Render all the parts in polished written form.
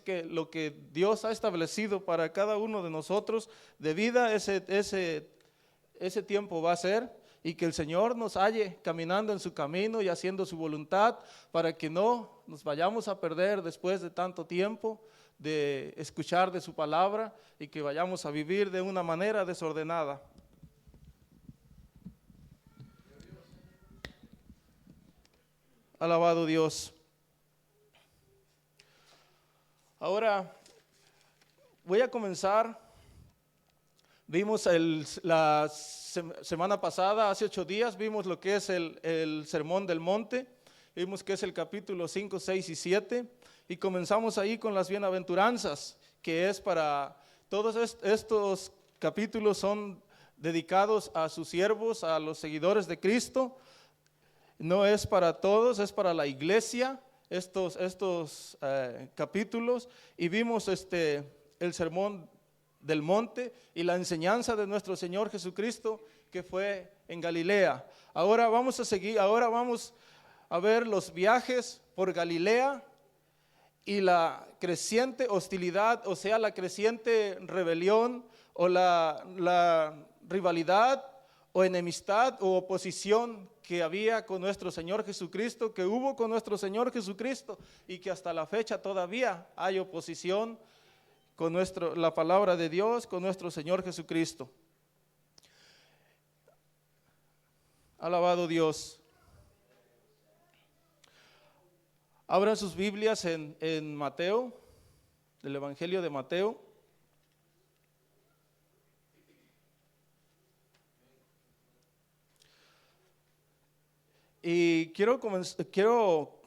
que lo que Dios ha establecido para cada uno de nosotros de vida, ese tiempo va a ser, y que el Señor nos halle caminando en su camino y haciendo su voluntad, para que no nos vayamos a perder después de tanto tiempo de escuchar de su palabra y que vayamos a vivir de una manera desordenada. Alabado Dios. Ahora voy a comenzar. Vimos la semana pasada, hace 8 días, vimos lo que es el Sermón del Monte. Vimos que es el capítulo 5, 6 y 7. Y comenzamos ahí con las bienaventuranzas, que es para todos estos capítulos son dedicados a sus siervos, a los seguidores de Cristo. No es para todos, es para la iglesia, estos capítulos. Y vimos el sermón del monte y la enseñanza de nuestro Señor Jesucristo que fue en Galilea. Ahora vamos a ver los viajes por Galilea y la creciente hostilidad, o sea, la creciente rebelión o la rivalidad o enemistad o oposición que había con nuestro Señor Jesucristo, que hubo con nuestro Señor Jesucristo y que hasta la fecha todavía hay oposición con la palabra de Dios, con nuestro Señor Jesucristo. Alabado Dios. Abran sus Biblias en Mateo, el Evangelio de Mateo. Y quiero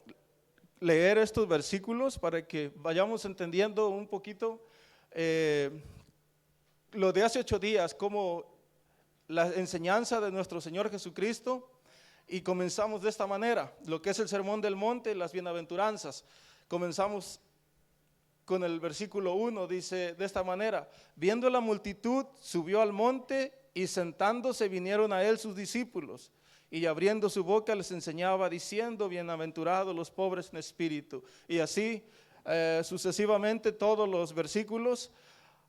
leer estos versículos para que vayamos entendiendo un poquito lo de hace 8 días, como la enseñanza de nuestro Señor Jesucristo. Y comenzamos de esta manera, lo que es el Sermón del Monte, las bienaventuranzas. Comenzamos con el versículo 1, dice de esta manera: viendo la multitud, subió al monte, y sentándose vinieron a él sus discípulos. Y abriendo su boca les enseñaba, diciendo: bienaventurados los pobres en espíritu. Y así sucesivamente todos los versículos.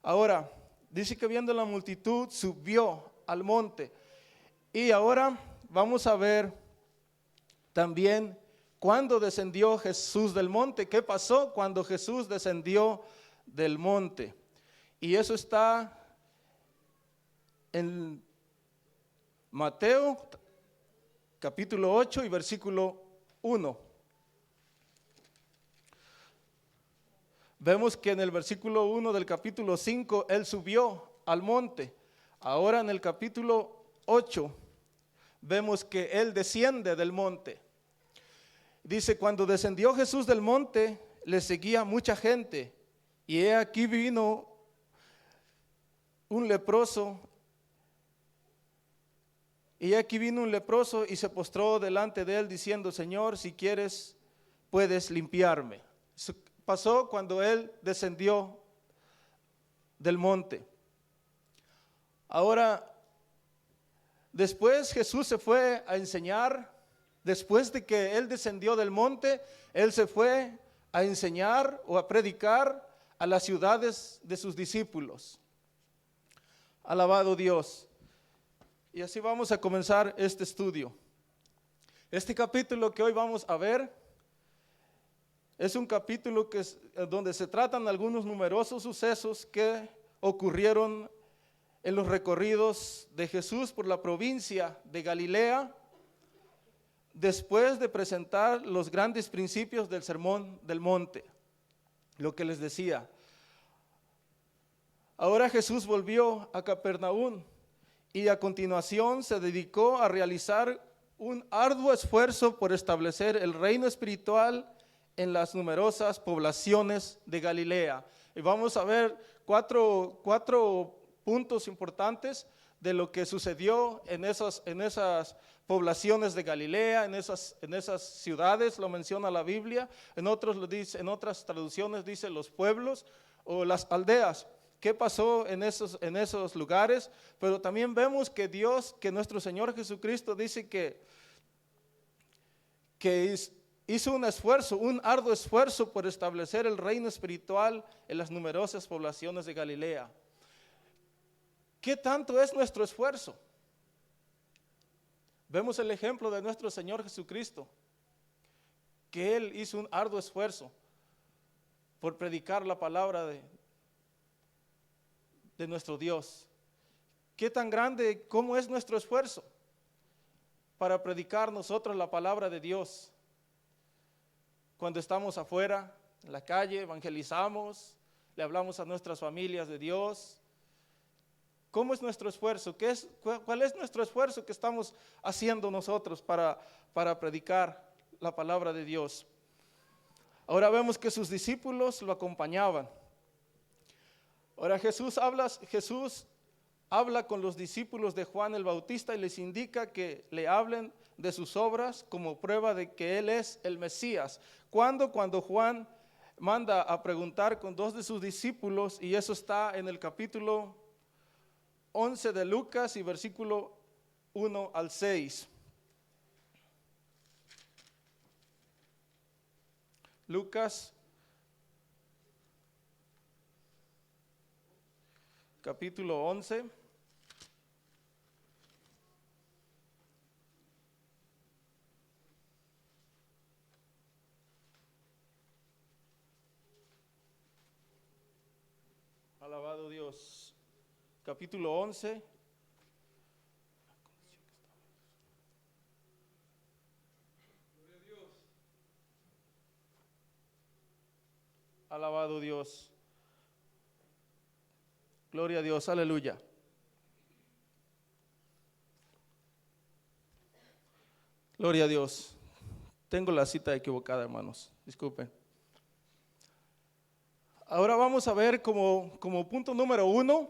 Ahora, dice que viendo la multitud, subió al monte. Y ahora vamos a ver también cuándo descendió Jesús del monte. ¿Qué pasó cuando Jesús descendió del monte? Y eso está en Mateo capítulo 8 y versículo 1. Vemos que en el versículo 1 del capítulo 5 él subió al monte. Ahora en el capítulo 8 vemos que él desciende del monte. Dice: cuando descendió Jesús del monte, le seguía mucha gente, y he aquí vino un leproso. Y aquí vino un leproso y se postró delante de él, diciendo: Señor, si quieres, puedes limpiarme. Eso pasó cuando él descendió del monte. Ahora, después Jesús se fue a enseñar. Después de que él descendió del monte, él se fue a enseñar o a predicar a las ciudades de sus discípulos. Alabado Dios. Y así vamos a comenzar este estudio. Este capítulo que hoy vamos a ver es un capítulo donde se tratan algunos numerosos sucesos que ocurrieron en los recorridos de Jesús por la provincia de Galilea, después de presentar los grandes principios del Sermón del Monte, lo que les decía. Ahora Jesús volvió a Capernaum y a continuación se dedicó a realizar un arduo esfuerzo por establecer el reino espiritual en las numerosas poblaciones de Galilea. Y vamos a ver cuatro puntos importantes de lo que sucedió en esas poblaciones de Galilea, en esas ciudades, lo menciona la Biblia. En otras traducciones dice los pueblos o las aldeas. ¿Qué pasó en esos lugares? Pero también vemos que nuestro Señor Jesucristo dice que hizo un esfuerzo, un arduo esfuerzo por establecer el reino espiritual en las numerosas poblaciones de Galilea. ¿Qué tanto es nuestro esfuerzo? Vemos el ejemplo de nuestro Señor Jesucristo, que Él hizo un arduo esfuerzo por predicar la palabra de nuestro Dios. ¿Qué tan grande, cómo es nuestro esfuerzo para predicar nosotros la palabra de Dios? Cuando estamos afuera, en la calle, evangelizamos, le hablamos a nuestras familias de Dios. ¿Cómo es nuestro esfuerzo? ¿Cuál es nuestro esfuerzo que estamos haciendo nosotros para predicar la palabra de Dios? Ahora vemos que sus discípulos lo acompañaban. Ahora Jesús habla con los discípulos de Juan el Bautista y les indica que le hablen de sus obras como prueba de que Él es el Mesías. Cuando Juan manda a preguntar con dos de sus discípulos, y eso está en el capítulo 11 de Lucas y versículo 1 al 6. Lucas capítulo 11. Alabado Dios. Capítulo 11. Alabado Dios. Gloria a Dios, aleluya. Gloria a Dios. Tengo la cita equivocada, hermanos, disculpen. Ahora vamos a ver como punto número 1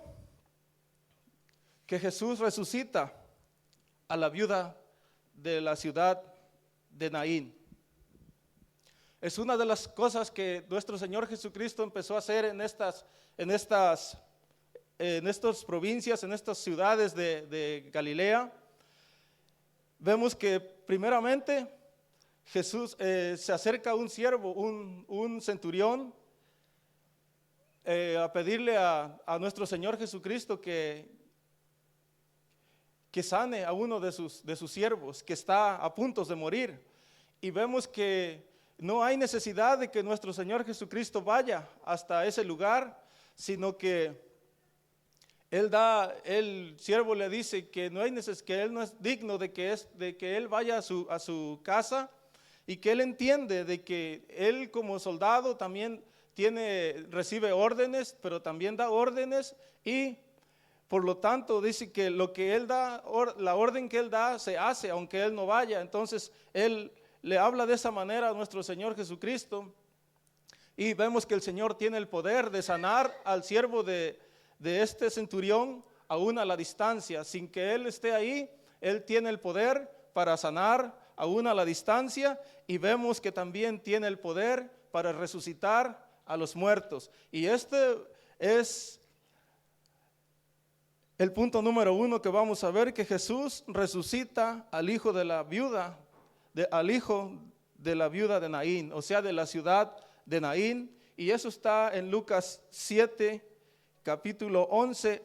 que Jesús resucita a la viuda de la ciudad de Naín. Es una de las cosas que nuestro Señor Jesucristo empezó a hacer en estas provincias, en estas ciudades de Galilea. Vemos que primeramente Jesús se acerca a un siervo, un centurión, a pedirle a nuestro Señor Jesucristo que sane a uno de sus siervos que está a punto de morir. Y vemos que no hay necesidad de que nuestro Señor Jesucristo vaya hasta ese lugar, sino que el siervo le dice que que él no es digno de que él vaya a su casa, y que él entiende de que él como soldado también recibe órdenes, pero también da órdenes, y por lo tanto dice que lo que él da, la orden que él da se hace aunque él no vaya. Entonces él le habla de esa manera a nuestro Señor Jesucristo, y vemos que el Señor tiene el poder de sanar al siervo de este centurión aún a la distancia, sin que él esté ahí. Él tiene el poder para sanar aún a la distancia, y vemos que también tiene el poder para resucitar a los muertos. Y este es el punto número 1 que vamos a ver, que Jesús resucita al hijo de la viuda, de Naín, o sea, de la ciudad de Naín. Y eso está en Lucas 7, capítulo 11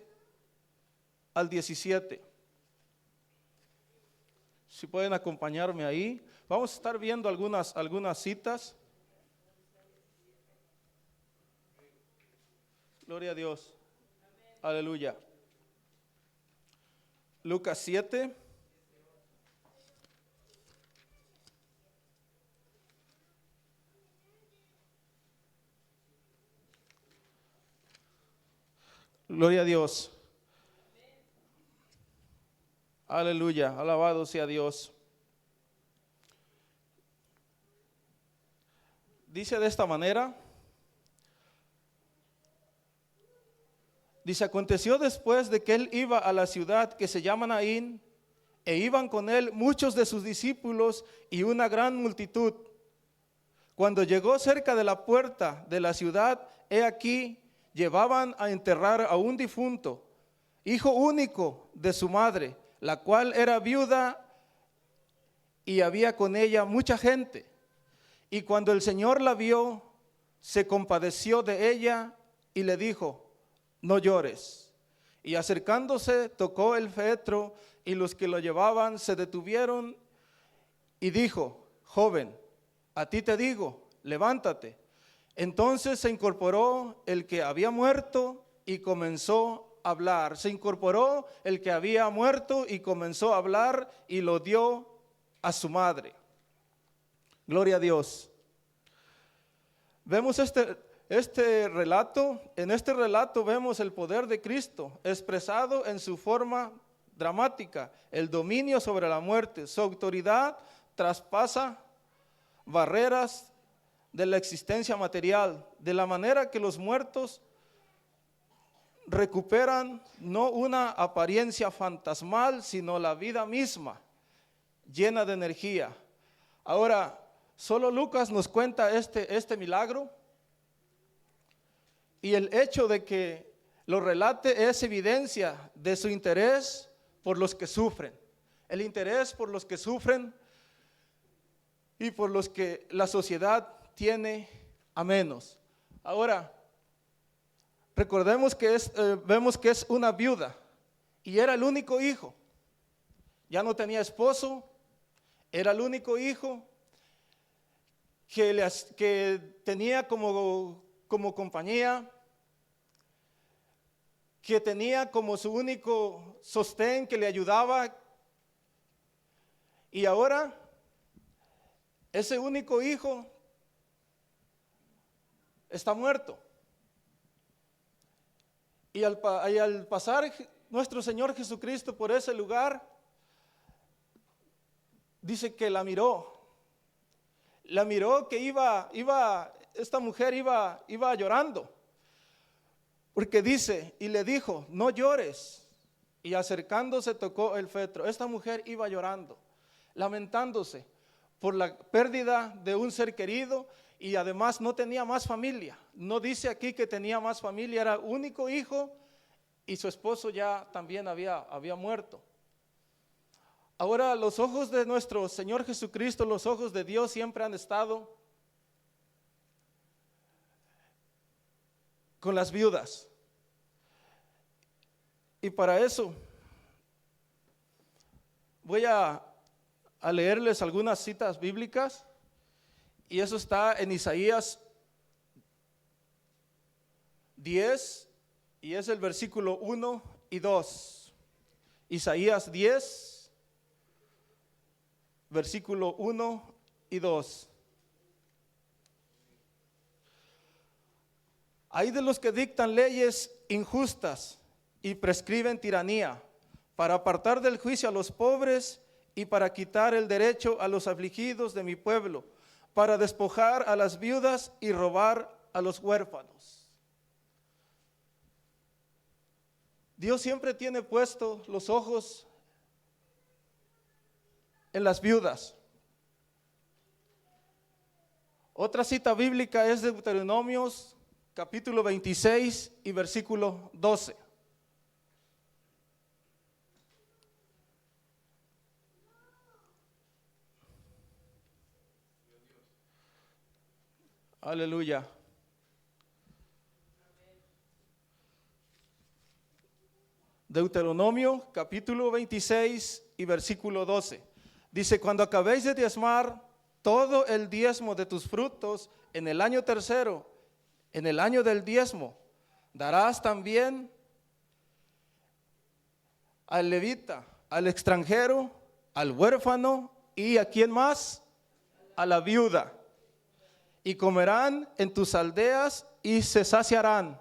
al 17. Si pueden acompañarme ahí, vamos a estar viendo algunas citas. Gloria a Dios. Aleluya. Lucas 7. Gloria a Dios. Aleluya, alabado sea Dios. Dice de esta manera. Dice: aconteció después de que él iba a la ciudad que se llama Naín, e iban con él muchos de sus discípulos y una gran multitud. Cuando llegó cerca de la puerta de la ciudad, he aquí, llevaban a enterrar a un difunto, hijo único de su madre, la cual era viuda, y había con ella mucha gente. Y cuando el Señor la vio, se compadeció de ella y le dijo: no llores. Y acercándose, tocó el féretro, y los que lo llevaban se detuvieron, y dijo: joven, a ti te digo, levántate. Entonces se incorporó el que había muerto y comenzó a hablar. Se incorporó el que había muerto y comenzó a hablar, y lo dio a su madre. Gloria a Dios. Vemos este relato. En este relato vemos el poder de Cristo expresado en su forma dramática, el dominio sobre la muerte. Su autoridad traspasa barreras de la existencia material, de la manera que los muertos recuperan no una apariencia fantasmal, sino la vida misma, llena de energía. Ahora, solo Lucas nos cuenta este milagro, y el hecho de que lo relate es evidencia de su interés por los que sufren, el interés por los que sufren y por los que la sociedad tiene a menos. Ahora, recordemos que vemos que es una viuda y era el único hijo. Ya no tenía esposo, era el único hijo que tenía como compañía, que tenía como su único sostén, que le ayudaba. Y ahora ese único hijo está muerto. Y al pasar nuestro Señor Jesucristo por ese lugar, dice que la miró que esta mujer iba llorando, porque dice, y le dijo: no llores, y acercándose tocó el féretro. Esta mujer iba llorando, lamentándose por la pérdida de un ser querido, y además no tenía más familia. No dice aquí que tenía más familia, era único hijo, y su esposo ya también había muerto. Ahora, los ojos de nuestro Señor Jesucristo, los ojos de Dios siempre han estado con las viudas. Y para eso voy a leerles algunas citas bíblicas, y eso está en Isaías 10, y es el versículo 1 y 2. Isaías 10, versículo 1 y 2. Hay de los que dictan leyes injustas y prescriben tiranía, para apartar del juicio a los pobres y para quitar el derecho a los afligidos de mi pueblo, para despojar a las viudas y robar a los huérfanos. Dios siempre tiene puestos los ojos en las viudas. Otra cita bíblica es de Deuteronomios capítulo 26 y versículo 12. Aleluya. Deuteronomio capítulo 26 y versículo 12. Dice: cuando acabéis de diezmar todo el diezmo de tus frutos en el año tercero, en el año del diezmo, darás también al levita, al extranjero, al huérfano y ¿a quién más? A la viuda. Y comerán en tus aldeas y se saciarán.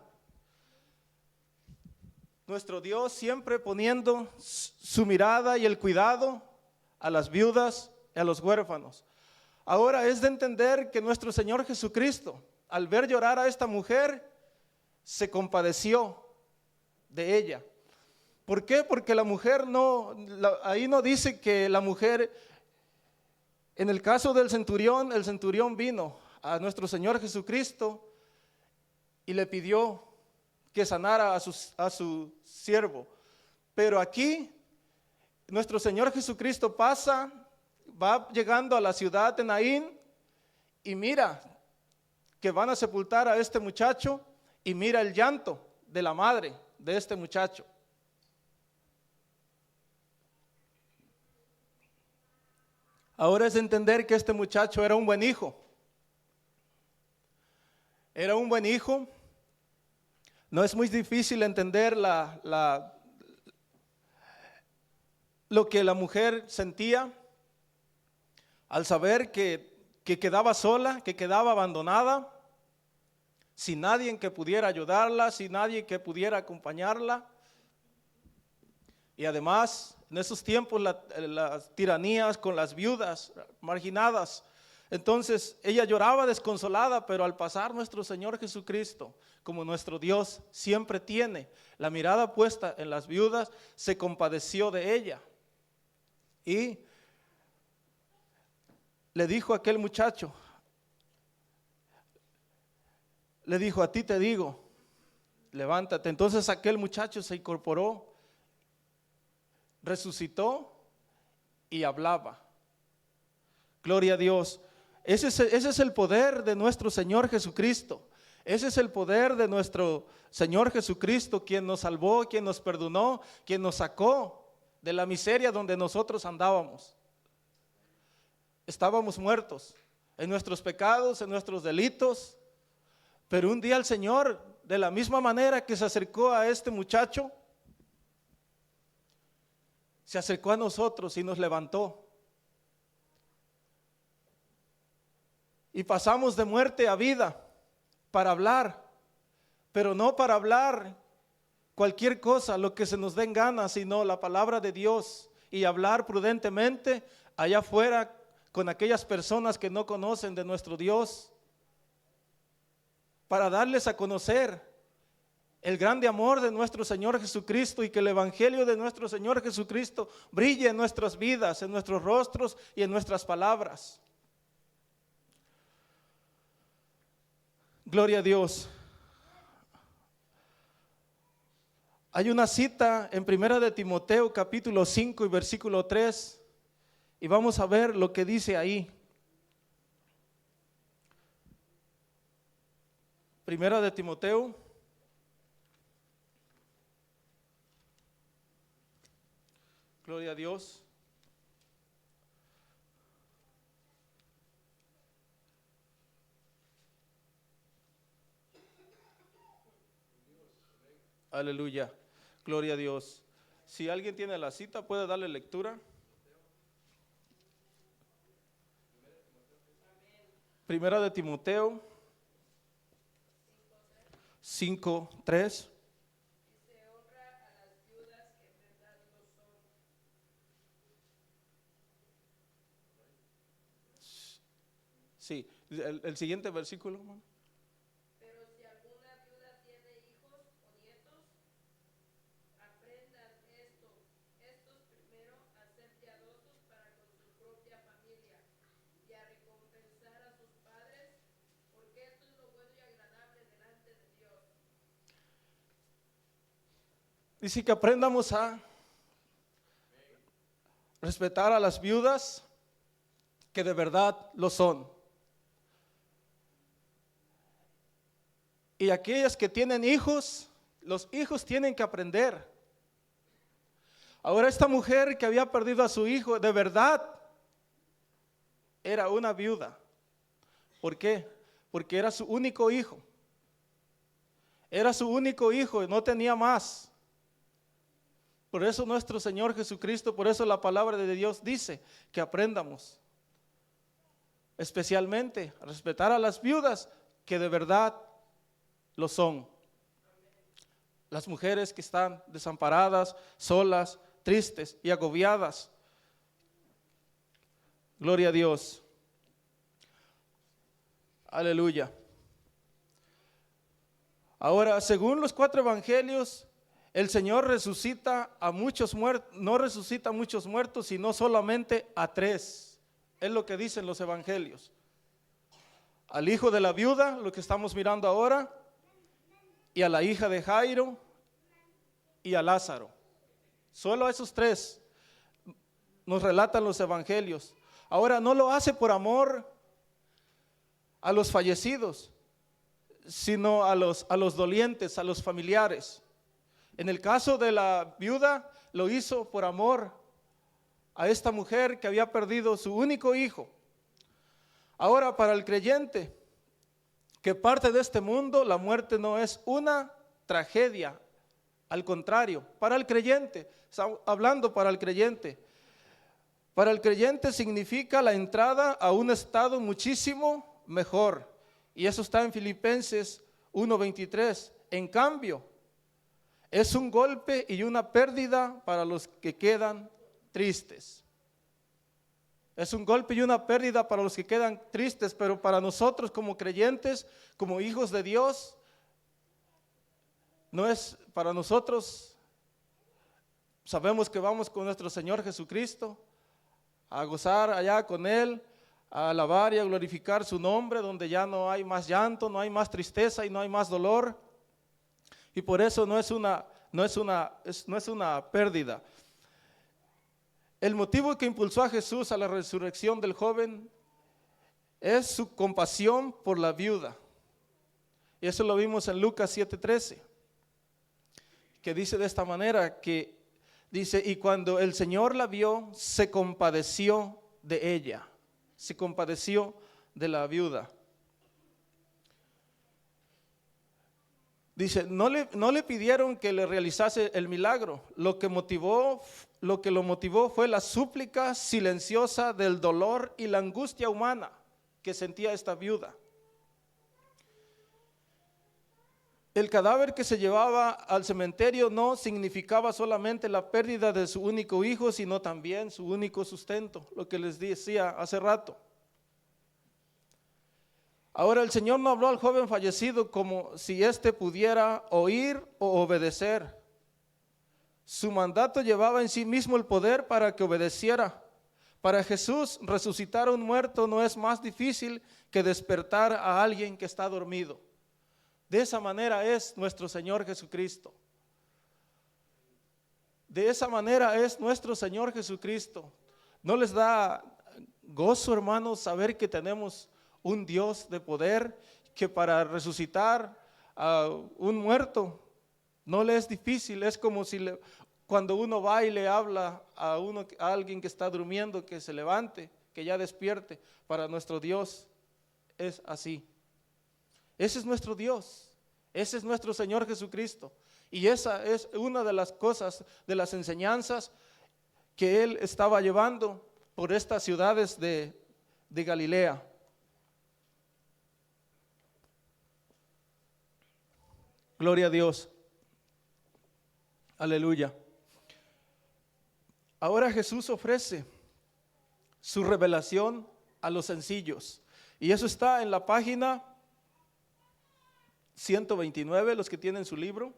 Nuestro Dios siempre poniendo su mirada y el cuidado a las viudas y a los huérfanos. Ahora es de entender que nuestro Señor Jesucristo, al ver llorar a esta mujer, se compadeció de ella. ¿Por qué? Porque la mujer ahí no dice que la mujer, en el caso del centurión, el centurión vino a nuestro Señor Jesucristo y le pidió que sanara a su siervo. Pero aquí nuestro Señor Jesucristo va llegando a la ciudad de Naín, y mira que van a sepultar a este muchacho y mira el llanto de la madre de este muchacho. Ahora es entender que este muchacho era un buen hijo. Era un buen hijo. No es muy difícil entender lo que la mujer sentía al saber que quedaba sola, que quedaba abandonada, sin nadie que pudiera ayudarla, sin nadie que pudiera acompañarla. Y además, en esos tiempos las tiranías con las viudas marginadas. Entonces ella lloraba desconsolada, pero al pasar nuestro Señor Jesucristo, como nuestro Dios siempre tiene la mirada puesta en las viudas, se compadeció de ella. Y le dijo a aquel muchacho, le dijo: a ti te digo, levántate. Entonces aquel muchacho se incorporó, resucitó y hablaba. Gloria a Dios. Ese es el poder de nuestro Señor Jesucristo. Ese es el poder de nuestro Señor Jesucristo, quien nos salvó, quien nos perdonó, quien nos sacó de la miseria donde nosotros andábamos. Estábamos muertos en nuestros pecados, en nuestros delitos, pero un día el Señor, de la misma manera que se acercó a este muchacho, se acercó a nosotros y nos levantó. Y pasamos de muerte a vida para hablar, pero no para hablar cualquier cosa, lo que se nos den ganas, sino la palabra de Dios, y hablar prudentemente allá afuera con aquellas personas que no conocen de nuestro Dios, para darles a conocer el grande amor de nuestro Señor Jesucristo, y que el evangelio de nuestro Señor Jesucristo brille en nuestras vidas, en nuestros rostros y en nuestras palabras. Gloria a Dios. Hay una cita en 1 de Timoteo capítulo 5 y versículo 3, y vamos a ver lo que dice ahí. 1 de Timoteo gloria a Dios. Aleluya, gloria a Dios. Si alguien tiene la cita, puede darle lectura. 1 de Timoteo 5:3. Sí, el siguiente versículo, hermano. Pero si alguna viuda tiene hijos o nietos, aprendan estos primero a ser piadosos para con su propia familia y a recompensar a sus padres, porque esto es lo bueno y agradable delante de Dios. Dice que aprendamos a respetar a las viudas que de verdad lo son. Y aquellas que tienen hijos, los hijos tienen que aprender. Ahora esta mujer que había perdido a su hijo, de verdad, era una viuda. ¿Por qué? Porque era su único hijo. Era su único hijo y no tenía más. Por eso nuestro Señor Jesucristo, por eso la palabra de Dios dice que aprendamos especialmente a respetar a las viudas que de verdad lo son. Las mujeres que están desamparadas, solas, tristes y agobiadas. Gloria a Dios. Aleluya. Ahora, según los 4 evangelios, el Señor resucita a muchos muertos, no resucita a muchos muertos, sino solamente a 3. Es lo que dicen los evangelios. Al hijo de la viuda, lo que estamos mirando ahora, y a la hija de Jairo y a Lázaro. Solo a esos 3 nos relatan los evangelios. Ahora, no lo hace por amor a los fallecidos, sino a los dolientes, a los familiares. En el caso de la viuda, lo hizo por amor a esta mujer que había perdido su único hijo. Ahora, para el creyente que parte de este mundo, la muerte no es una tragedia. Al contrario, para el creyente, hablando para el creyente significa la entrada a un estado muchísimo mejor. Y eso está en Filipenses 1:23. En cambio, es un golpe y una pérdida para los que quedan tristes. Es un golpe y una pérdida para los que quedan tristes, pero para nosotros como creyentes, como hijos de Dios, no es para nosotros. Sabemos que vamos con nuestro Señor Jesucristo a gozar allá con Él, a alabar y a glorificar su nombre, donde ya no hay más llanto, no hay más tristeza y no hay más dolor. Y por eso no es una pérdida. El motivo que impulsó a Jesús a la resurrección del joven es su compasión por la viuda. Y eso lo vimos en Lucas 7:13, que dice de esta manera, que dice, y cuando el Señor la vio, se compadeció de ella, se compadeció de la viuda. Dice, no le pidieron que le realizase el milagro. Lo que lo motivó fue la súplica silenciosa del dolor y la angustia humana que sentía esta viuda. El cadáver que se llevaba al cementerio no significaba solamente la pérdida de su único hijo, sino también su único sustento, lo que les decía hace rato. Ahora, el Señor no habló al joven fallecido como si éste pudiera oír o obedecer. Su mandato llevaba en sí mismo el poder para que obedeciera. Para Jesús, resucitar a un muerto no es más difícil que despertar a alguien que está dormido. De esa manera es nuestro Señor Jesucristo. De esa manera es nuestro Señor Jesucristo. ¿No les da gozo, hermanos, saber que tenemos un Dios de poder, que para resucitar a un muerto no le es difícil? Es como si cuando uno va y le habla a alguien que está durmiendo, que se levante, que ya despierte. Para nuestro Dios es así. Ese es nuestro Dios, ese es nuestro Señor Jesucristo. Y esa es una de las cosas, de las enseñanzas que Él estaba llevando por estas ciudades de Galilea. Gloria a Dios. Aleluya. Ahora Jesús ofrece su revelación a los sencillos. Y eso está en la página 129, los que tienen su libro.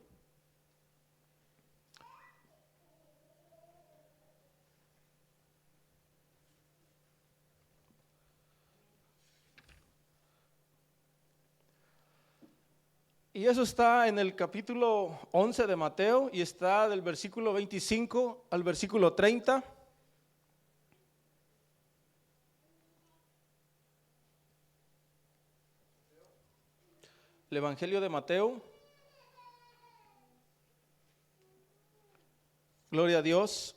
Y eso está en el capítulo 11 de Mateo y está del versículo 25 al versículo 30. El Evangelio de Mateo. Gloria a Dios.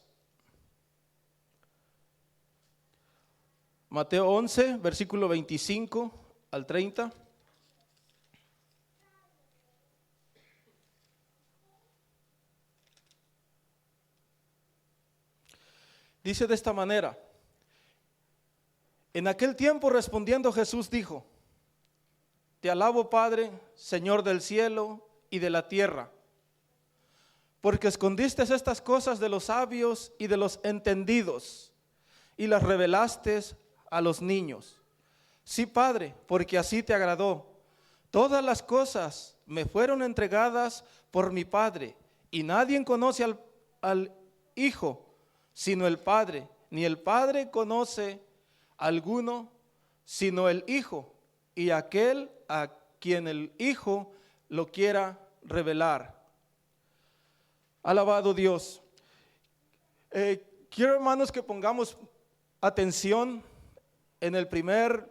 Mateo 11, versículo 25 al 30. Dice de esta manera: en aquel tiempo respondiendo Jesús dijo: te alabo, Padre, Señor del cielo y de la tierra, porque escondiste estas cosas de los sabios y de los entendidos y las revelaste a los niños. Sí, Padre, porque así te agradó. Todas las cosas me fueron entregadas por mi Padre, y nadie conoce al Hijo sino el Padre, ni el Padre conoce a alguno sino el Hijo, y aquel a quien el Hijo lo quiera revelar. Alabado Dios. Quiero, hermanos, que pongamos atención en el primer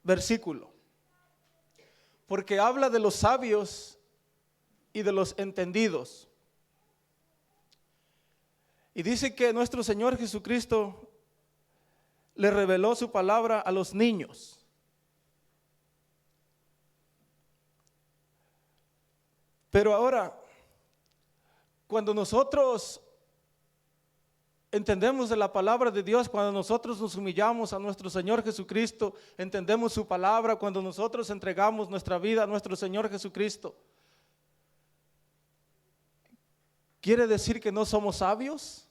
versículo. porque habla de los sabios y de los entendidos. Y dice que nuestro Señor Jesucristo le reveló su palabra a los niños. Pero ahora, cuando nosotros entendemos de la palabra de Dios, cuando nosotros nos humillamos a nuestro Señor Jesucristo, entendemos su palabra, cuando nosotros entregamos nuestra vida a nuestro Señor Jesucristo, ¿quiere decir que no somos sabios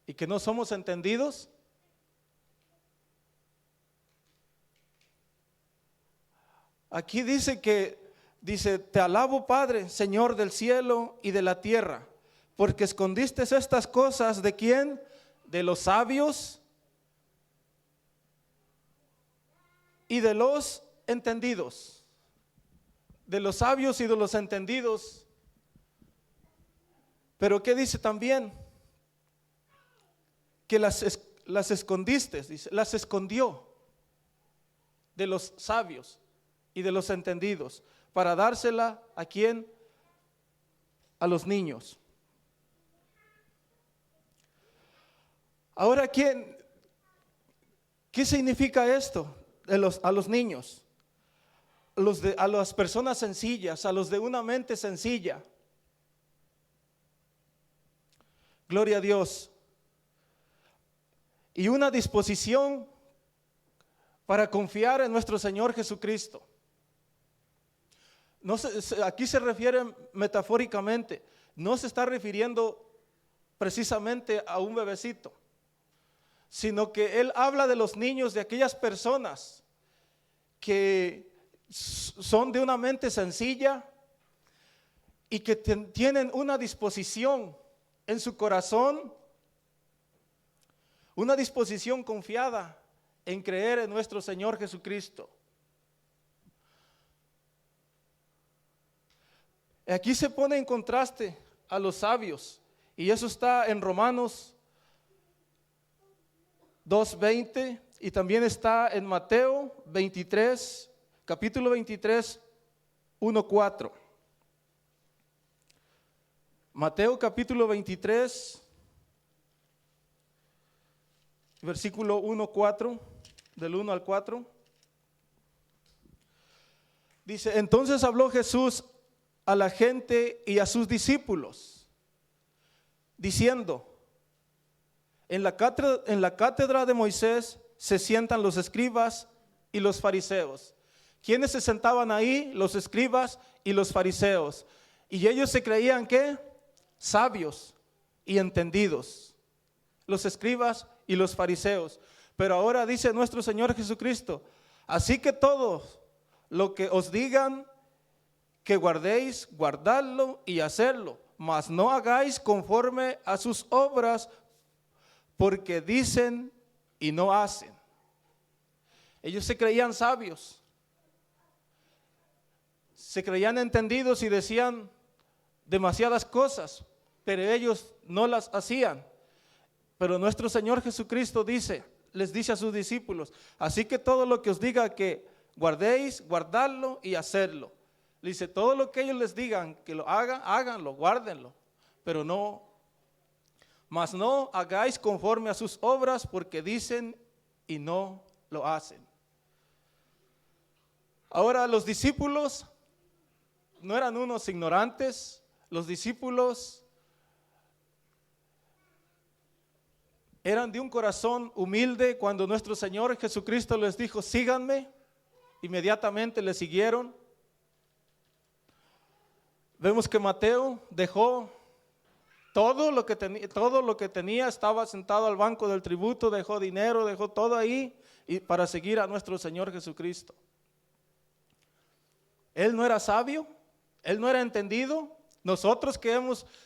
y que no somos entendidos? Aquí dice te alabo Padre, Señor del cielo y de la tierra, porque escondiste estas cosas ¿de quién? De los sabios y de los entendidos. De los sabios y de los entendidos. Pero ¿qué dice también? Que las escondiste, dice, las escondió de los sabios y de los entendidos, para dársela ¿a quién? A los niños. Ahora, ¿qué significa esto a los niños? A las personas sencillas, a los de una mente sencilla. Gloria a Dios. Y una disposición para confiar en nuestro Señor Jesucristo. Aquí se refiere metafóricamente, no se está refiriendo precisamente a un bebecito, sino que él habla de los niños, de aquellas personas que son de una mente sencilla y que tienen una disposición en su corazón, una disposición confiada en creer en nuestro Señor Jesucristo. Aquí se pone en contraste a los sabios, y eso está en Romanos 2:20, y también está en Mateo 23, capítulo 23, 1:4. Mateo capítulo 23, versículo 1:4, del 1 al 4. Dice, entonces habló Jesús a la gente y a sus discípulos, diciendo, en la cátedra de Moisés se sientan los escribas y los fariseos. ¿Quiénes se sentaban ahí? Los escribas y los fariseos. Y ellos se creían ¿qué? Sabios y entendidos. Los escribas y los fariseos. Pero ahora dice nuestro Señor Jesucristo, así que todo lo que os digan que guardéis, guardadlo y hacerlo, mas no hagáis conforme a sus obras, porque dicen y no hacen. Ellos se creían sabios, se creían entendidos y decían demasiadas cosas, pero ellos no las hacían. Pero nuestro Señor Jesucristo les dice a sus discípulos, así que todo lo que os diga que guardéis, guardadlo y hacerlo. Dice, todo lo que ellos les digan que lo hagan, háganlo, guárdenlo, pero mas no hagáis conforme a sus obras, porque dicen y no lo hacen. Ahora, los discípulos no eran unos ignorantes, los discípulos eran de un corazón humilde. Cuando nuestro Señor Jesucristo les dijo, síganme, inmediatamente le siguieron. Vemos que Mateo dejó todo lo que tenía, estaba sentado al banco del tributo, dejó dinero, dejó todo ahí para seguir a nuestro Señor Jesucristo. Él no era sabio, él no era entendido. Nosotros que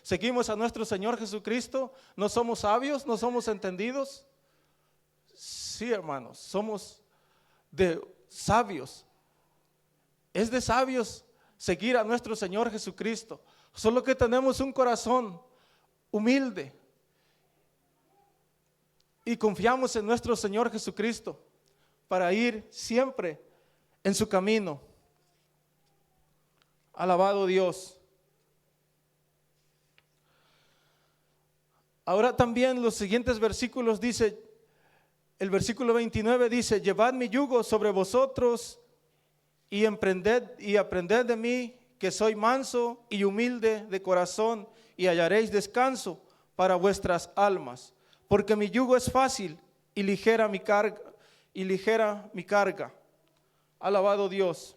seguimos a nuestro Señor Jesucristo, ¿no somos sabios? ¿No somos entendidos? Sí, hermanos, somos de sabios. Es de sabios seguir a nuestro Señor Jesucristo. Solo que tenemos un corazón humilde y confiamos en nuestro Señor Jesucristo para ir siempre en su camino. Alabado Dios. Ahora también los siguientes versículos dice, el versículo 29 dice, llevad mi yugo sobre vosotros y aprended de mí, que soy manso y humilde de corazón, y hallaréis descanso para vuestras almas, porque mi yugo es fácil y ligera mi carga. Alabado Dios.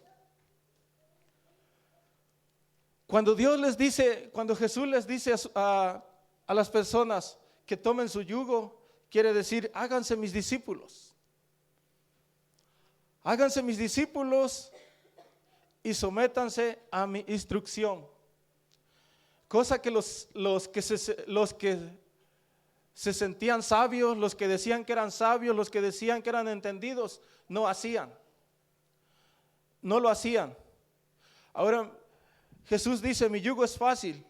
Cuando Jesús les dice a las personas que tomen su yugo, quiere decir, háganse mis discípulos. Háganse mis discípulos y sométanse a mi instrucción. Cosa que los que se sentían sabios, los que decían que eran sabios, los que decían que eran entendidos, no hacían. No lo hacían. Ahora Jesús dice, mi yugo es fácil.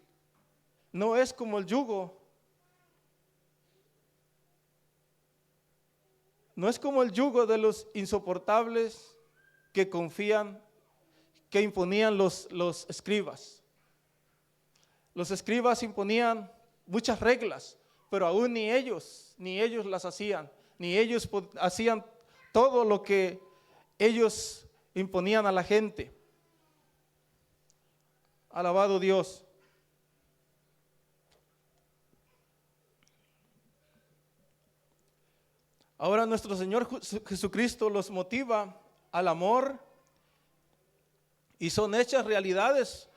No es como el yugo. No es como el yugo de los insoportables que imponían los escribas. Los escribas imponían muchas reglas, pero aún ni ellos las hacían, ni ellos hacían todo lo que ellos imponían a la gente. Alabado Dios. Ahora nuestro Señor Jesucristo los motiva al amor y son hechas realidades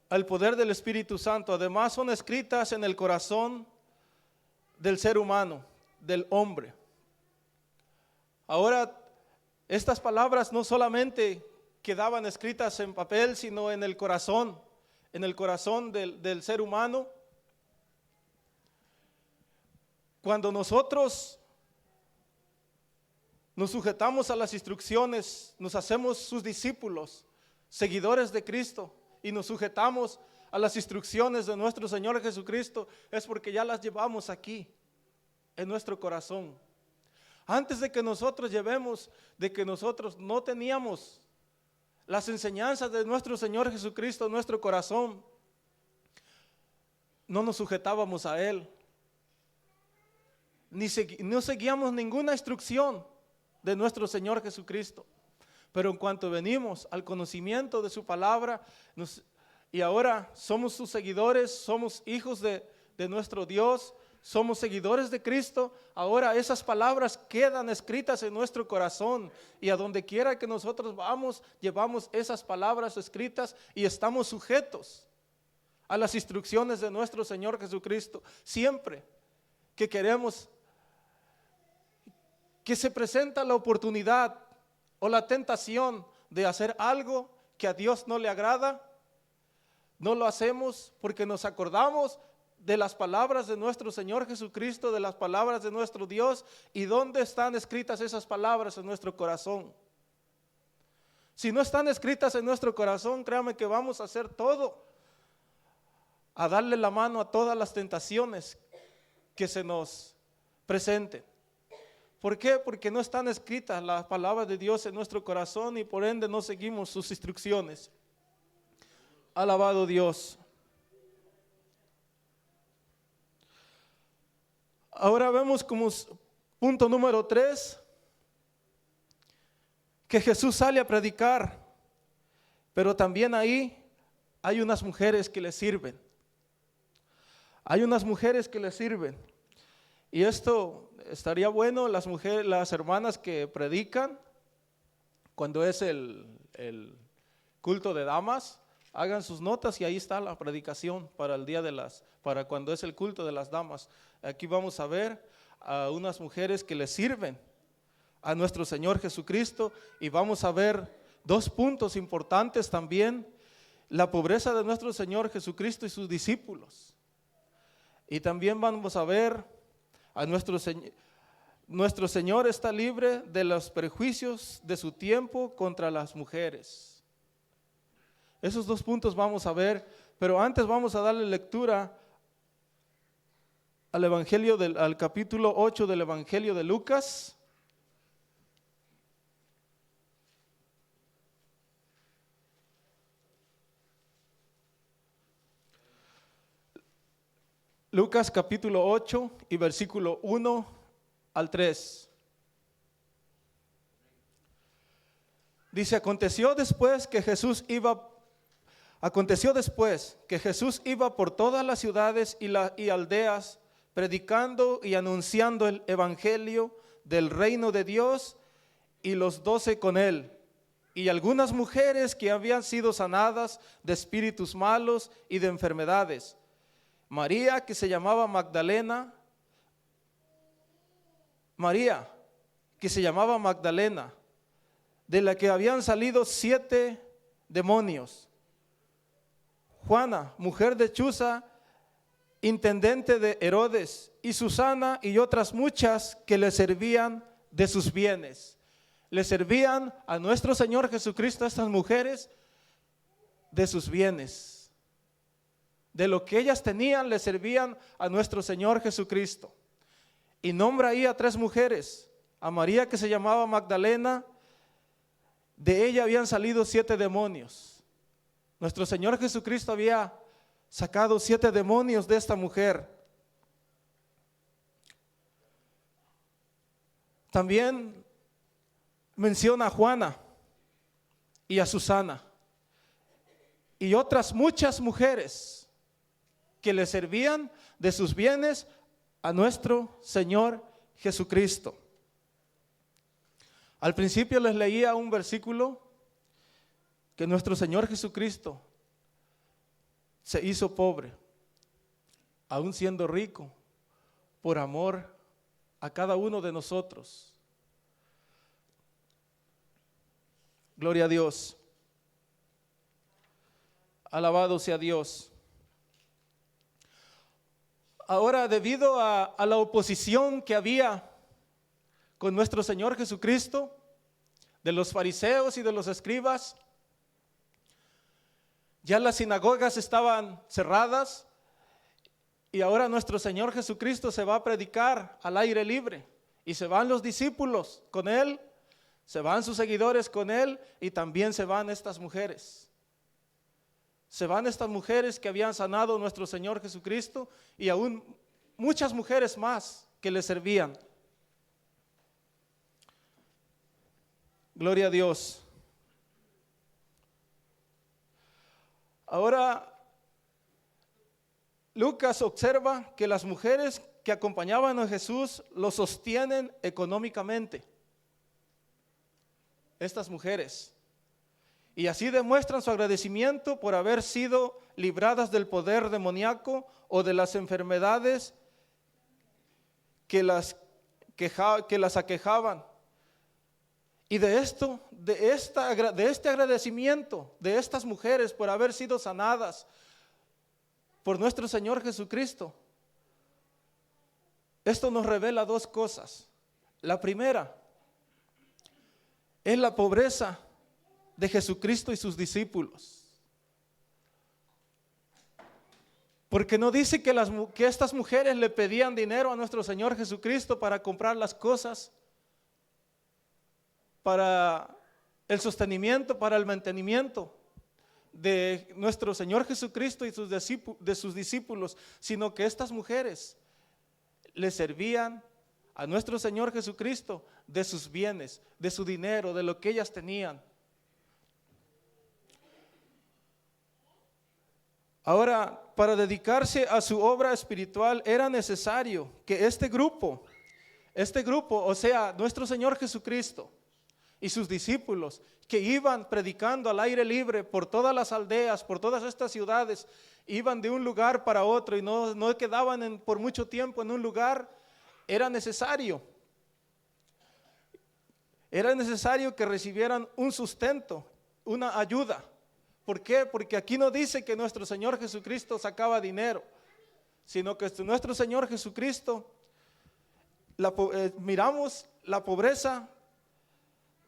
al poder del Espíritu Santo. Además son escritas en el corazón del ser humano, del hombre. Ahora estas palabras no solamente quedaban escritas en papel, sino en el corazón del ser humano. Cuando nosotros nos sujetamos a las instrucciones, nos hacemos sus discípulos, seguidores de Cristo, y nos sujetamos a las instrucciones de nuestro Señor Jesucristo, es porque ya las llevamos aquí, en nuestro corazón. Antes de que nosotros no teníamos las enseñanzas de nuestro Señor Jesucristo en nuestro corazón, no nos sujetábamos a Él, no seguíamos ninguna instrucción de nuestro Señor Jesucristo. Pero en cuanto venimos al conocimiento de su palabra, y ahora somos sus seguidores, somos hijos de nuestro Dios, somos seguidores de Cristo, ahora esas palabras quedan escritas en nuestro corazón, y a donde quiera que nosotros vamos, llevamos esas palabras escritas y estamos sujetos a las instrucciones de nuestro Señor Jesucristo. Siempre que queremos, que se presenta la oportunidad o la tentación de hacer algo que a Dios no le agrada, no lo hacemos porque nos acordamos de las palabras de nuestro Señor Jesucristo, de las palabras de nuestro Dios, y dónde están escritas esas palabras en nuestro corazón. Si no están escritas en nuestro corazón, créame que vamos a hacer todo, a darle la mano a todas las tentaciones que se nos presenten. ¿Por qué? Porque no están escritas las palabras de Dios en nuestro corazón y por ende no seguimos sus instrucciones. Alabado Dios. Ahora vemos como punto número 3 que Jesús sale a predicar, pero también ahí hay unas mujeres que le sirven. Hay unas mujeres que le sirven. Y esto estaría bueno, las hermanas que predican, cuando es el culto de damas, hagan sus notas y ahí está la predicación para el día para cuando es el culto de las damas. Aquí vamos a ver a unas mujeres que le sirven a nuestro Señor Jesucristo, y vamos a ver 2 puntos importantes también: la pobreza de nuestro Señor Jesucristo y sus discípulos. Y también vamos a ver a nuestro Señor está libre de los prejuicios de su tiempo contra las mujeres. Esos 2 puntos vamos a ver, pero antes vamos a darle lectura al capítulo 8 del Evangelio de Lucas. Lucas capítulo 8 y versículo 1 al 3. Dice, aconteció después que Jesús iba por todas las ciudades y aldeas, predicando y anunciando el evangelio del reino de Dios, y los 12 con él. Y algunas mujeres que habían sido sanadas de espíritus malos y de enfermedades. María, que se llamaba Magdalena, de la que habían salido 7 demonios. Juana, mujer de Chuza, intendente de Herodes, y Susana y otras muchas que le servían de sus bienes. Le servían a nuestro Señor Jesucristo, a estas mujeres, de sus bienes. De lo que ellas tenían, le servían a nuestro Señor Jesucristo. Y nombra ahí a 3 mujeres. A María, que se llamaba Magdalena, de ella habían salido 7 demonios. Nuestro Señor Jesucristo había sacado 7 demonios de esta mujer. También menciona a Juana y a Susana y otras muchas mujeres que le servían de sus bienes a nuestro Señor Jesucristo. Al principio les leía un versículo que nuestro Señor Jesucristo se hizo pobre, aún siendo rico, por amor a cada uno de nosotros. Gloria a Dios. Alabado sea Dios. Ahora, debido a la oposición que había con nuestro Señor Jesucristo, de los fariseos y de los escribas, ya las sinagogas estaban cerradas y ahora nuestro Señor Jesucristo se va a predicar al aire libre y se van los discípulos con Él, se van sus seguidores con Él y también se van estas mujeres. Se van estas mujeres que habían sanado a nuestro Señor Jesucristo y aún muchas mujeres más que le servían. Gloria a Dios. Ahora, Lucas observa que las mujeres que acompañaban a Jesús lo sostienen económicamente. Estas mujeres. Y así demuestran su agradecimiento por haber sido libradas del poder demoníaco o de las enfermedades que las aquejaban. Y de este agradecimiento de estas mujeres por haber sido sanadas por nuestro Señor Jesucristo, esto nos revela 2 cosas. La primera es la pobreza de Jesucristo y sus discípulos. Porque no dice que estas mujeres le pedían dinero a nuestro Señor Jesucristo para comprar las cosas, para el sostenimiento, para el mantenimiento de nuestro Señor Jesucristo y de sus discípulos, sino que estas mujeres le servían a nuestro Señor Jesucristo de sus bienes, de su dinero, de lo que ellas tenían. Ahora, para dedicarse a su obra espiritual era necesario que este grupo, o sea, nuestro Señor Jesucristo y sus discípulos, que iban predicando al aire libre por todas las aldeas, por todas estas ciudades, iban de un lugar para otro y no quedaban por mucho tiempo en un lugar. Era necesario que recibieran un sustento, una ayuda. ¿Por qué? Porque aquí no dice que nuestro Señor Jesucristo sacaba dinero, sino que nuestro Señor Jesucristo, miramos la pobreza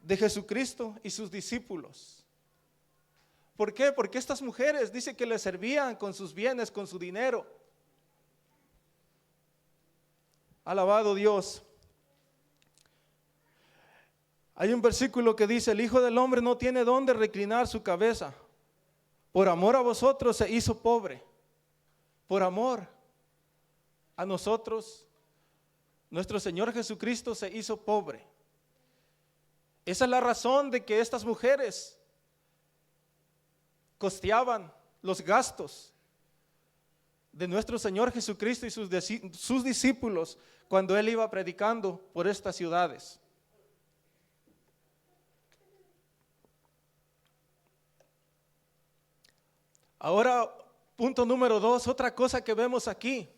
de Jesucristo y sus discípulos. ¿Por qué? Porque estas mujeres dice que le servían con sus bienes, con su dinero. Alabado Dios. Hay un versículo que dice: el Hijo del Hombre no tiene dónde reclinar su cabeza. Por amor a vosotros se hizo pobre. Por amor. a nosotros, nuestro Señor Jesucristo se hizo pobre. Esa es la razón de que estas mujeres costeaban los gastos de nuestro Señor Jesucristo y sus discípulos cuando Él iba predicando por estas ciudades. Ahora, punto número 2, otra cosa que vemos aquí.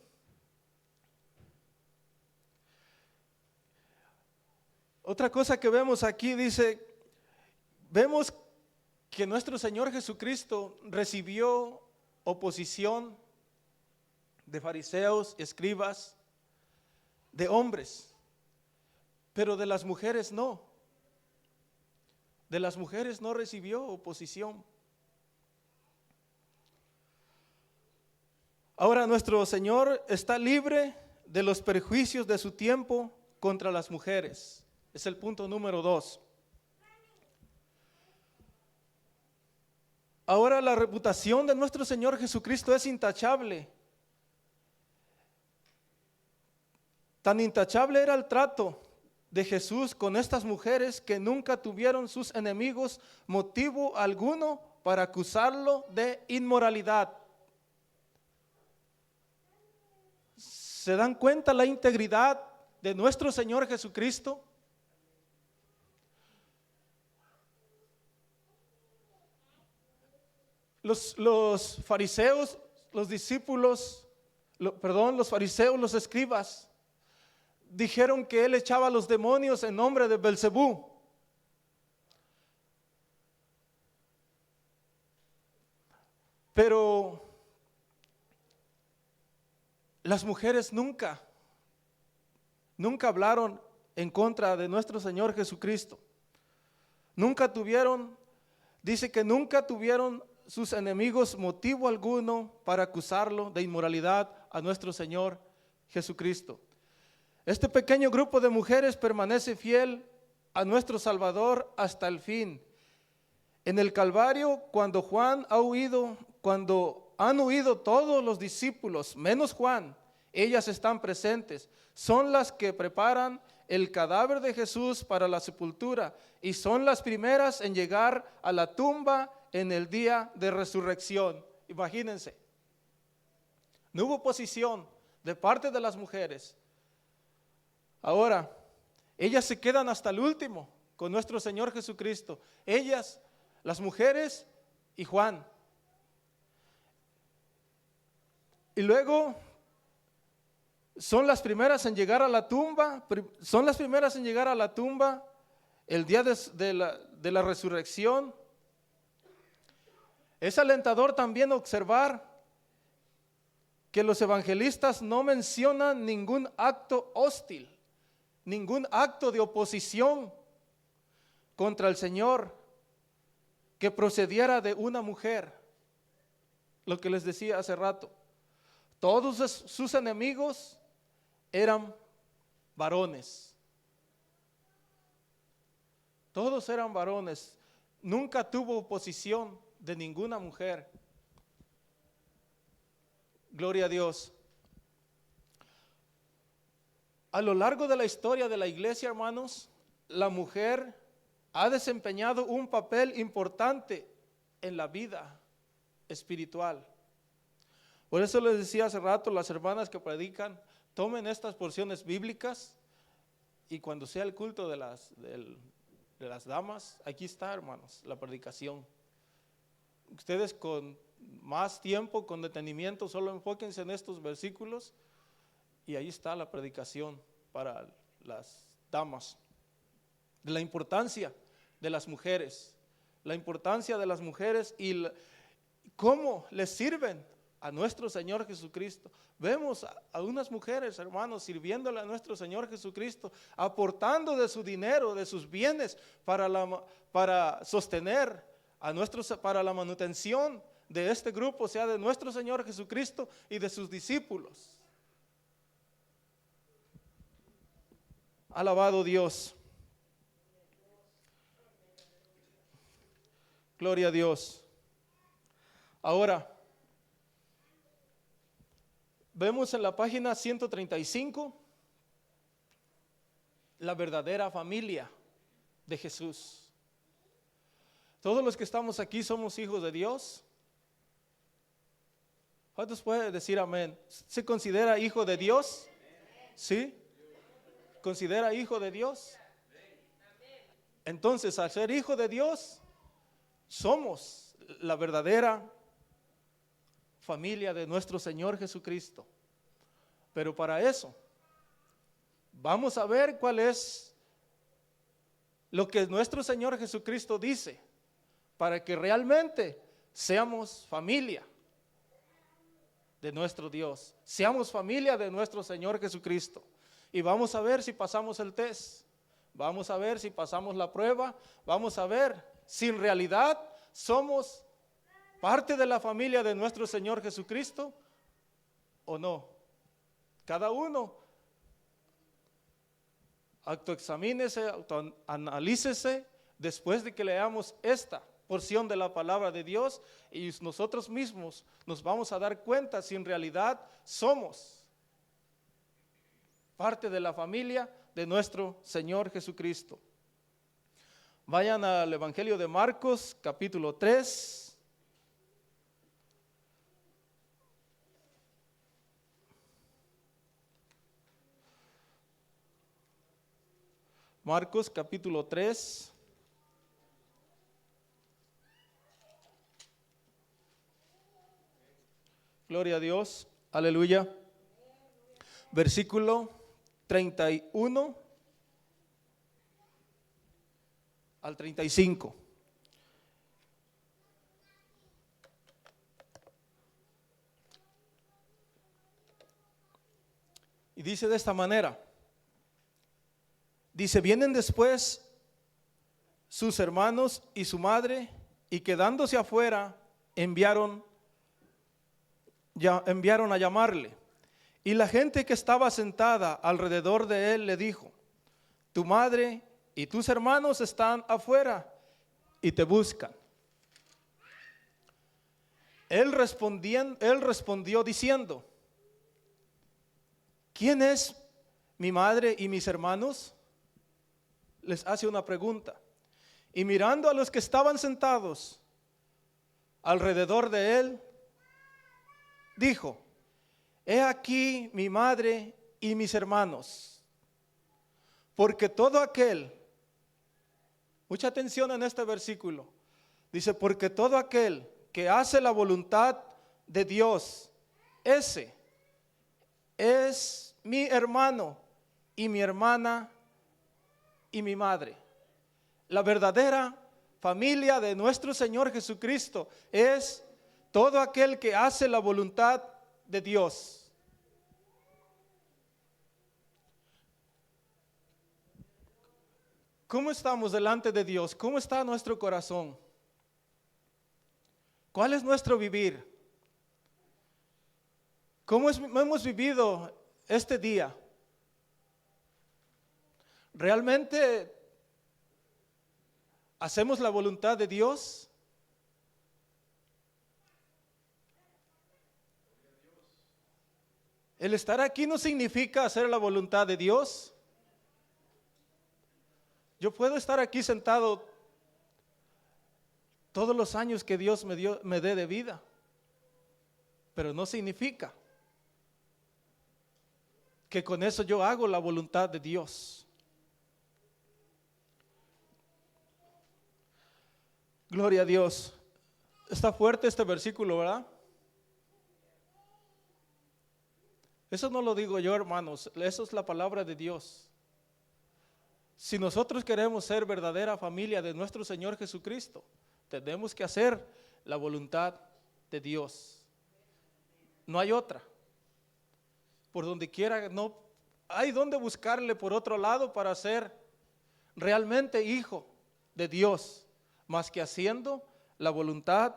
Otra cosa que vemos aquí dice, vemos que nuestro Señor Jesucristo recibió oposición de fariseos, escribas, de hombres, pero de las mujeres no. De las mujeres no recibió oposición. Ahora nuestro Señor está libre de los perjuicios de su tiempo contra las mujeres. Es el punto número 2. Ahora la reputación de nuestro Señor Jesucristo es intachable. Tan intachable era el trato de Jesús con estas mujeres que nunca tuvieron sus enemigos motivo alguno para acusarlo de inmoralidad. ¿Se dan cuenta la integridad de nuestro Señor Jesucristo? Los fariseos, los discípulos, los fariseos, los escribas, dijeron que Él echaba a los demonios en nombre de Belcebú. Pero las mujeres nunca hablaron en contra de nuestro Señor Jesucristo. Dice que nunca tuvieron sus enemigos motivo alguno para acusarlo de inmoralidad a nuestro Señor Jesucristo. Este pequeño grupo de mujeres permanece fiel a nuestro Salvador hasta el fin. En el Calvario, cuando han huido todos los discípulos, menos Juan, ellas están presentes. Son las que preparan el cadáver de Jesús para la sepultura y son las primeras en llegar a la tumba en el día de resurrección. Imagínense, no hubo oposición de parte de las mujeres. Ahora, ellas se quedan hasta el último con nuestro Señor Jesucristo. Ellas, las mujeres y Juan. Y luego son las primeras en llegar a la tumba. El día de la resurrección. Es alentador también observar que los evangelistas no mencionan ningún acto hostil, ningún acto de oposición contra el Señor que procediera de una mujer. Lo que les decía hace rato, todos sus enemigos eran varones. Todos eran varones. Nunca tuvo oposición de ninguna mujer. Gloria a Dios. A lo largo de la historia de la iglesia, hermanos, la mujer ha desempeñado un papel importante en la vida espiritual. Por eso les decía hace rato, las hermanas que predican, tomen estas porciones bíblicas y cuando sea el culto de las damas, aquí está, hermanos, la predicación. Ustedes con más tiempo, con detenimiento, solo enfóquense en estos versículos y ahí está la predicación para las damas. De la importancia de las mujeres, y cómo les sirven a nuestro Señor Jesucristo. Vemos a unas mujeres, hermanos, sirviéndole a nuestro Señor Jesucristo, aportando de su dinero, de sus bienes para sostener para la manutención de este grupo, o sea, de nuestro Señor Jesucristo y de sus discípulos. Alabado Dios. Gloria a Dios. Ahora, vemos en la página 135 la verdadera familia de Jesús. Todos los que estamos aquí somos hijos de Dios. ¿Cuántos pueden decir amén? ¿Se considera hijo de Dios? ¿Sí? ¿Considera hijo de Dios? Entonces, al ser hijo de Dios, somos la verdadera familia de nuestro Señor Jesucristo. Pero para eso, vamos a ver cuál es lo que nuestro Señor Jesucristo dice, para que realmente seamos familia de nuestro Dios, seamos familia de nuestro Señor Jesucristo. Y vamos a ver si pasamos el test, vamos a ver si pasamos la prueba, vamos a ver si en realidad somos parte de la familia de nuestro Señor Jesucristo o no. Cada uno autoexamínese, autoanalícese después de que leamos esta porción de la palabra de Dios, y nosotros mismos nos vamos a dar cuenta si en realidad somos parte de la familia de nuestro Señor Jesucristo. Vayan al Evangelio de Marcos, capítulo 3. Marcos, capítulo 3. Gloria a Dios, aleluya. Versículo 31 al 35. Y dice de esta manera, dice, vienen después sus hermanos y su madre, y quedándose afuera, enviaron a llamarle. Y la gente que estaba sentada alrededor de él le dijo, tu madre y tus hermanos están afuera y te buscan. Él respondió diciendo, ¿quién es mi madre y mis hermanos? Les hace una pregunta. Y mirando a los que estaban sentados alrededor de él, dijo, he aquí mi madre y mis hermanos, porque todo aquel, mucha atención en este versículo, dice, porque todo aquel que hace la voluntad de Dios, ese es mi hermano y mi hermana y mi madre. La verdadera familia de nuestro Señor Jesucristo es todo aquel que hace la voluntad de Dios. ¿Cómo estamos delante de Dios? ¿Cómo está nuestro corazón? ¿Cuál es nuestro vivir? ¿Cómo hemos vivido este día? ¿Realmente hacemos la voluntad de Dios? El estar aquí no significa hacer la voluntad de Dios. Yo puedo estar aquí sentado todos los años que Dios me dé de vida, pero no significa que con eso yo hago la voluntad de Dios. Gloria a Dios. Está fuerte este versículo, ¿verdad? Eso no lo digo yo, hermanos, eso es la palabra de Dios. Si nosotros queremos ser verdadera familia de nuestro Señor Jesucristo, tenemos que hacer la voluntad de Dios. No hay otra. Por donde quiera, no hay donde buscarle por otro lado para ser realmente hijo de Dios, más que haciendo la voluntad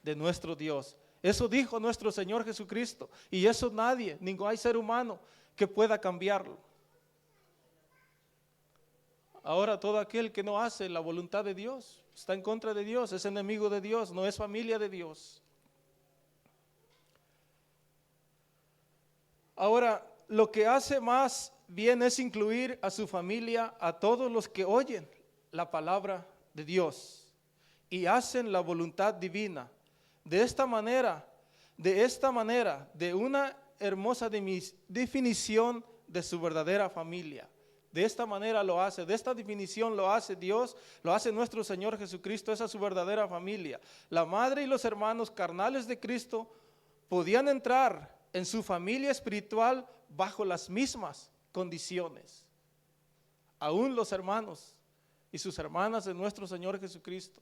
de nuestro Dios. Eso dijo nuestro Señor Jesucristo, y eso nadie, ningún hay ser humano que pueda cambiarlo. Ahora todo aquel que no hace la voluntad de Dios está en contra de Dios, es enemigo de Dios, no es familia de Dios. Ahora, lo que hace más bien es incluir a su familia, a todos los que oyen la palabra de Dios y hacen la voluntad divina. De esta manera, de una hermosa definición de su verdadera familia. De esta manera lo hace, de esta definición lo hace Dios, lo hace nuestro Señor Jesucristo, esa es su verdadera familia. La madre y los hermanos carnales de Cristo podían entrar en su familia espiritual bajo las mismas condiciones. Aún los hermanos y sus hermanas de nuestro Señor Jesucristo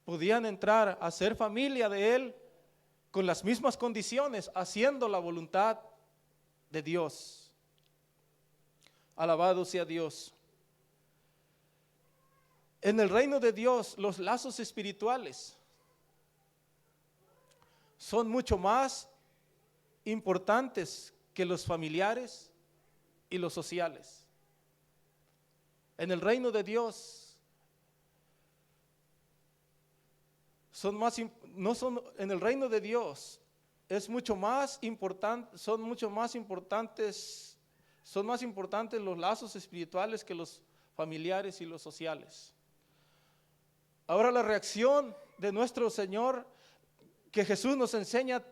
podían entrar a ser familia de Él con las mismas condiciones, haciendo la voluntad de Dios. Alabado sea Dios. En el reino de Dios, los lazos espirituales son mucho más importantes que los familiares y los sociales. En el reino de Dios en el reino de Dios es mucho más importante, son más importantes los lazos espirituales que los familiares y los sociales. Ahora la reacción de nuestro Señor, que Jesús nos enseña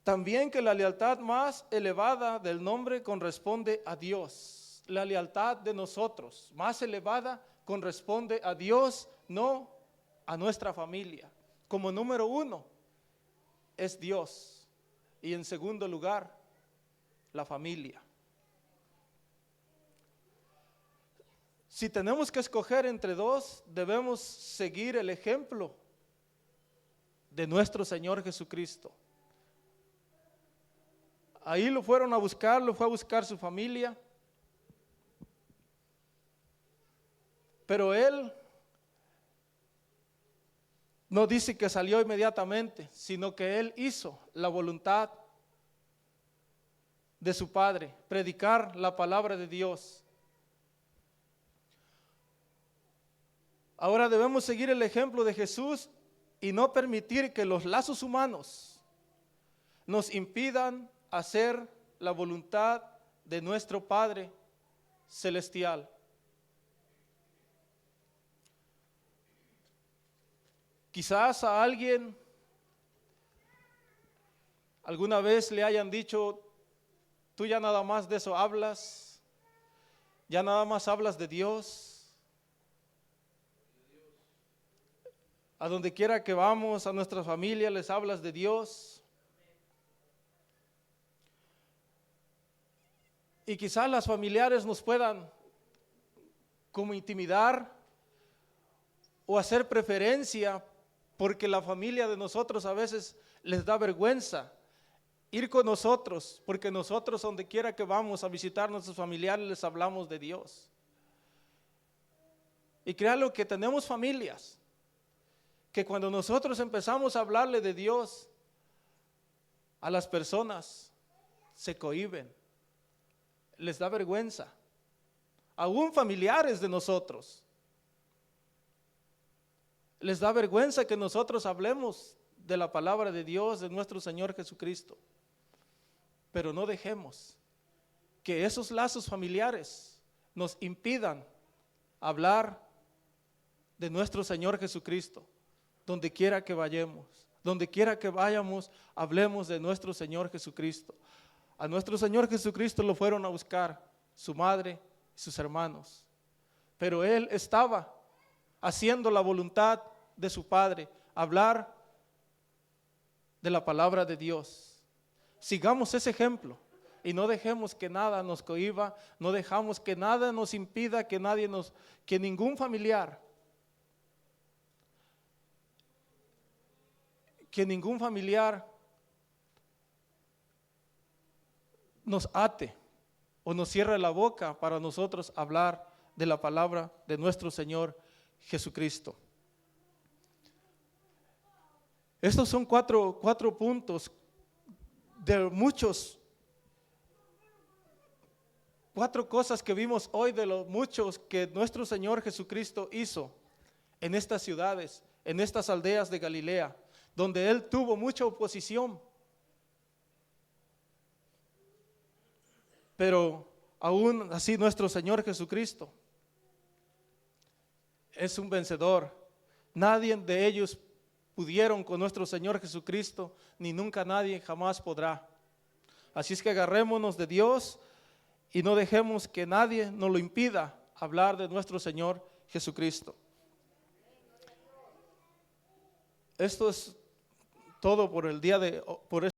también que la lealtad más elevada del nombre corresponde a Dios. La lealtad de nosotros más elevada corresponde a Dios, no a nuestra familia. Como número uno es Dios. Y en segundo lugar, la familia. Si tenemos que escoger entre dos, debemos seguir el ejemplo de nuestro Señor Jesucristo. Ahí lo fueron a buscar, lo fue a buscar su familia. Pero Él no dice que salió inmediatamente, sino que Él hizo la voluntad de su Padre, predicar la palabra de Dios. Ahora debemos seguir el ejemplo de Jesús y no permitir que los lazos humanos nos impidan hacer la voluntad de nuestro Padre celestial. Quizás a alguien alguna vez le hayan dicho: tú ya nada más de eso hablas, ya nada más hablas de Dios. A donde quiera que vamos, a nuestra familia les hablas de Dios. Y quizás las familiares nos puedan como intimidar o hacer preferencia, porque la familia de nosotros a veces les da vergüenza ir con nosotros, porque nosotros donde quiera que vamos a visitar a nuestros familiares les hablamos de Dios. Y créanlo que tenemos familias que cuando nosotros empezamos a hablarle de Dios a las personas se cohíben, les da vergüenza, aún familiares de nosotros. Les da vergüenza que nosotros hablemos de la palabra de Dios, de nuestro Señor Jesucristo. Pero no dejemos que esos lazos familiares nos impidan hablar de nuestro Señor Jesucristo. Donde quiera que vayamos, hablemos de nuestro Señor Jesucristo. A nuestro Señor Jesucristo lo fueron a buscar su madre y sus hermanos. Pero Él estaba haciendo la voluntad de su Padre, hablar de la palabra de Dios. Sigamos ese ejemplo y no dejemos que nada nos cohíba, no dejamos que nada nos impida, que ningún familiar nos ate o nos cierre la boca para nosotros hablar de la palabra de nuestro Señor Jesucristo. Estos son cuatro puntos de muchos, 4 cosas que vimos hoy de los muchos que nuestro Señor Jesucristo hizo en estas ciudades, en estas aldeas de Galilea. donde Él tuvo mucha oposición. Pero aún así nuestro Señor Jesucristo es un vencedor. Nadie de ellos pudieron con nuestro Señor Jesucristo, ni nunca nadie jamás podrá. Así es que agarrémonos de Dios y no dejemos que nadie nos lo impida hablar de nuestro Señor Jesucristo. Esto es todo por el día de por